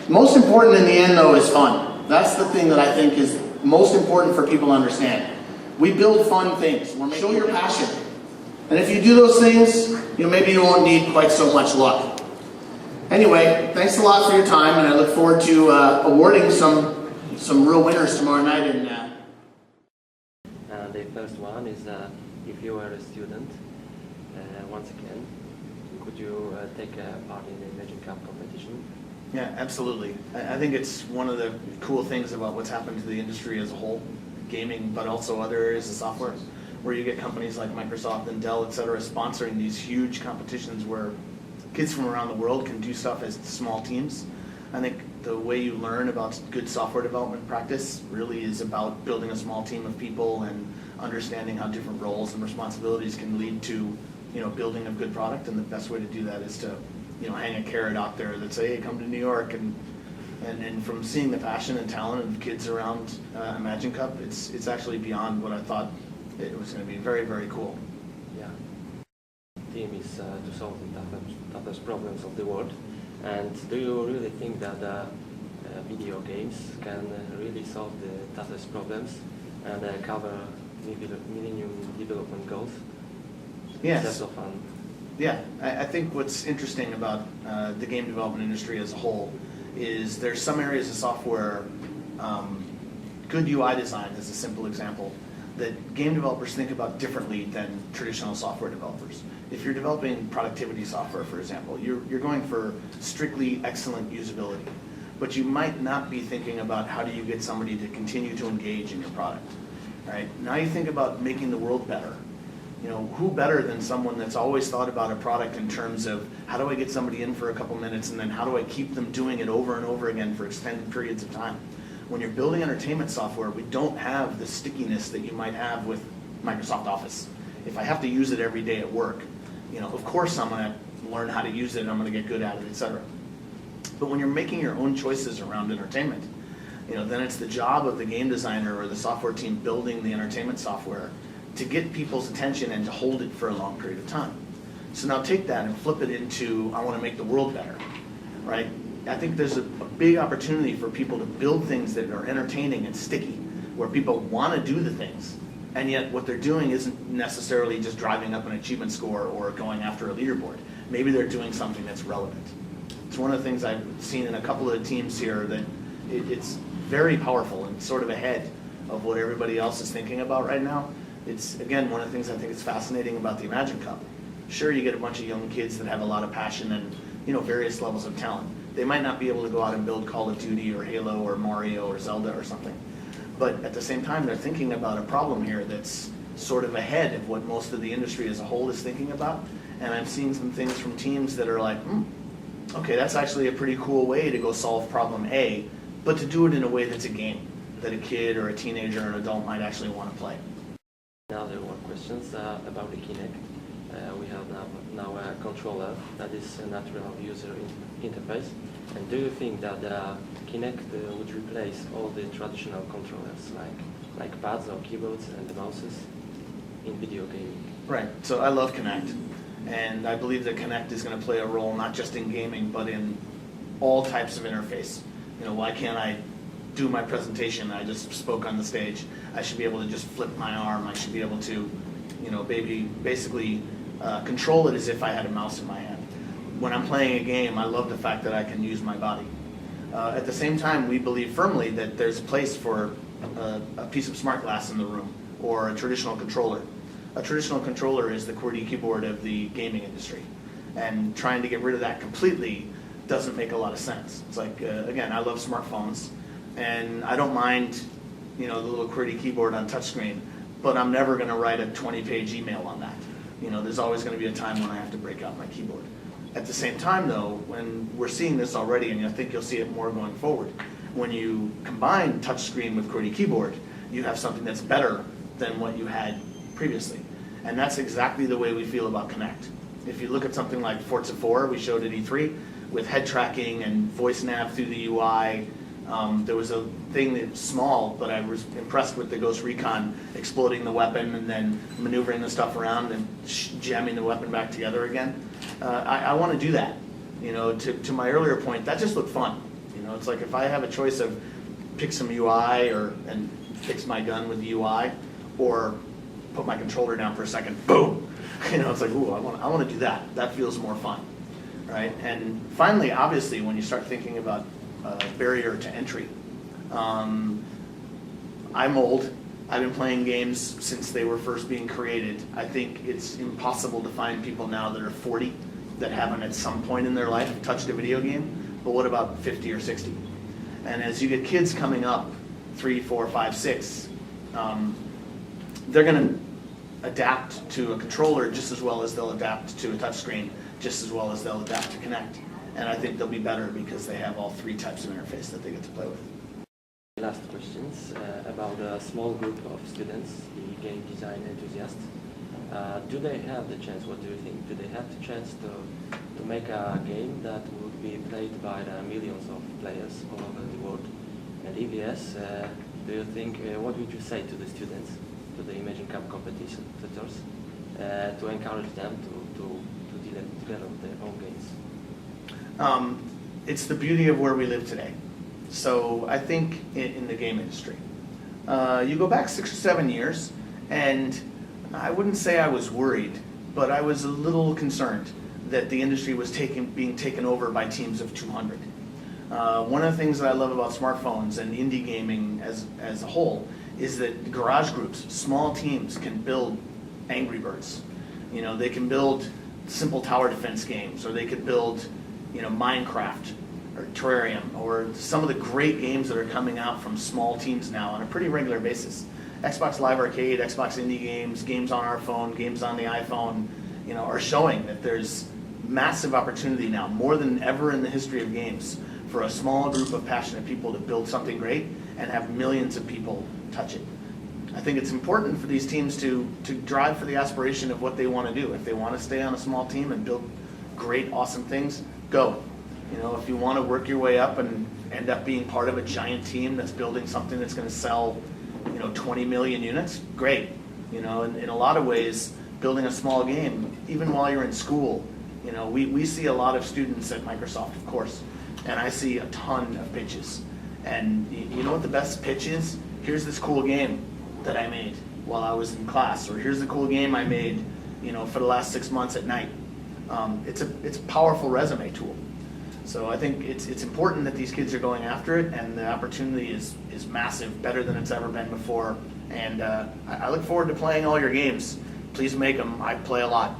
Most important in the end, though, is fun. That's the thing that I think is most important for people to understand. We build fun things. Show your passion. And if you do those things, maybe you won't need quite so much luck. Anyway, thanks a lot for your time, and I look forward to awarding some real winners tomorrow night. The first one is if you are a student, once again, could you take part in the imaginecup competition? Yeah, absolutely. I think it's one of the cool things about what's happened to the industry as a whole, gaming, but also other areas of software, where you get companies like Microsoft and Dell, et cetera, sponsoring these huge competitions where kids from around the world can do stuff as small teams. I think the way you learn about good software development practice really is about building a small team of people and understanding how different roles and responsibilities can lead to building a good product. And the best way to do that is to hang a carrot out there that say, hey, come to New York. And from seeing the passion and talent of kids around imaginecup, it's actually beyond what I thought it was going to be. Very, very cool. Yeah. The team is to solve the toughest problems of the world. And do you really think that video games can really solve the toughest problems and cover Millennium Development Goals? Yes. That's so fun. Yeah, I think what's interesting about the game development industry as a whole is there's some areas of software, good UI design is a simple example, that game developers think about differently than traditional software developers. If you're developing productivity software, for example, you're going for strictly excellent usability, but you might not be thinking about how do you get somebody to continue to engage in your product. Right? Now you think about making the world better. Who better than someone that's always thought about a product in terms of how do I get somebody in for a couple minutes and then how do I keep them doing it over and over again for extended periods of time? When you're building entertainment software, we don't have the stickiness that you might have with Microsoft Office. If I have to use it every day at work, of course I'm going to learn how to use it and I'm going to get good at it, etc. But when you're making your own choices around entertainment, then it's the job of the game designer or the software team building the entertainment software to get people's attention and to hold it for a long period of time. So now take that and flip it into, I want to make the world better, right? I think there's a big opportunity for people to build things that are entertaining and sticky, where people want to do the things, and yet what they're doing isn't necessarily just driving up an achievement score or going after a leaderboard. Maybe they're doing something that's relevant. It's one of the things I've seen in a couple of the teams here that it's very powerful and sort of ahead of what everybody else is thinking about right now. It's, again, one of the things I think is fascinating about the imaginecup. Sure, you get a bunch of young kids that have a lot of passion and various levels of talent. They might not be able to go out and build Call of Duty or Halo or Mario or Zelda or something. But at the same time, they're thinking about a problem here that's sort of ahead of what most of the industry as a whole is thinking about. And I'm seeing some things from teams that are like, okay, that's actually a pretty cool way to go solve problem A, but to do it in a way that's a game, that a kid or a teenager or an adult might actually want to play. Now there were questions about the Kinect. We have now a controller that is a natural user interface. And do you think that Kinect would replace all the traditional controllers like pads or keyboards and mouses in video gaming? Right. So I love Kinect, and I believe that Kinect is going to play a role not just in gaming but in all types of interface. Why can't I do my presentation? I just spoke on the stage. I should be able to just flip my arm. I should be able to, basically control it as if I had a mouse in my hand. When I'm playing a game, I love the fact that I can use my body. At the same time, we believe firmly that there's a place for a piece of smart glass in the room or a traditional controller. A traditional controller is the QWERTY keyboard of the gaming industry, and trying to get rid of that completely doesn't make a lot of sense. It's like, again, I love smartphones, and I don't mind, the little QWERTY keyboard on touchscreen, but I'm never going to write a 20-page email on that. There's always going to be a time when I have to break out my keyboard. At the same time, though, when we're seeing this already, and I think you'll see it more going forward, when you combine touchscreen with QWERTY keyboard, you have something that's better than what you had previously. And that's exactly the way we feel about Kinect. If you look at something like Forza 4, we showed at E3, with head tracking and voice nav through the UI. There was a thing that was small, but I was impressed with the Ghost Recon exploding the weapon and then maneuvering the stuff around and jamming the weapon back together again. I want to do that. To my earlier point, that just looked fun. You know, it's like if I have a choice of pick some UI and fix my gun with the UI, or put my controller down for a second, boom. You know, it's like, ooh, I want to do that. That feels more fun, right? And finally, obviously, when you start thinking about barrier to entry, I'm old. I've been playing games since they were first being created. I think it's impossible to find people now that are 40 that haven't at some point in their life touched a video game. But what about 50 or 60? And as you get kids coming up, 3, 4, 5, 6, they're going to adapt to a controller just as well as they'll adapt to a touchscreen, just as well as they'll adapt to Kinect. And I think they'll be better because they have all 3 types of interface that they get to play with. Last questions about a small group of students, the game design enthusiasts. Do they have the chance, what do you think, do they have the chance to make a game that would be played by the millions of players all over the world? And if yes, do you think, what would you say to the students, to the imaginecup competitors, to encourage them to develop their own games? It's the beauty of where we live today. So I think in the game industry, you go back 6 or 7 years, and I wouldn't say I was worried, but I was a little concerned that the industry was being taken over by teams of 200. One of the things that I love about smartphones and indie gaming as a whole is that garage groups, small teams, can build Angry Birds. You know, they can build simple tower defense games, or they could build, you know, Minecraft or Terrarium, or some of the great games that are coming out from small teams now on a pretty regular basis. Xbox Live Arcade, Xbox Indie Games, games on our phone, games on the iPhone, you know, are showing that there's massive opportunity now, more than ever in the history of games, for a small group of passionate people to build something great and have millions of people touch it. I think it's important for these teams to drive for the aspiration of what they want to do. If they want to stay on a small team and build great, awesome things, go. You know, if you want to work your way up and end up being part of a giant team that's building something that's going to sell, you know, 20 million units, great. You know, in a lot of ways, building a small game, even while you're in school, you know, we see a lot of students at Microsoft, of course, and I see a ton of pitches. And you know what the best pitch is? Here's this cool game that I made while I was in class, or here's the cool game I made, you know, for the last 6 months at night. It's a powerful resume tool. So I think it's important that these kids are going after it, and the opportunity is massive, better than it's ever been before. And I look forward to playing all your games. Please make them. I play a lot.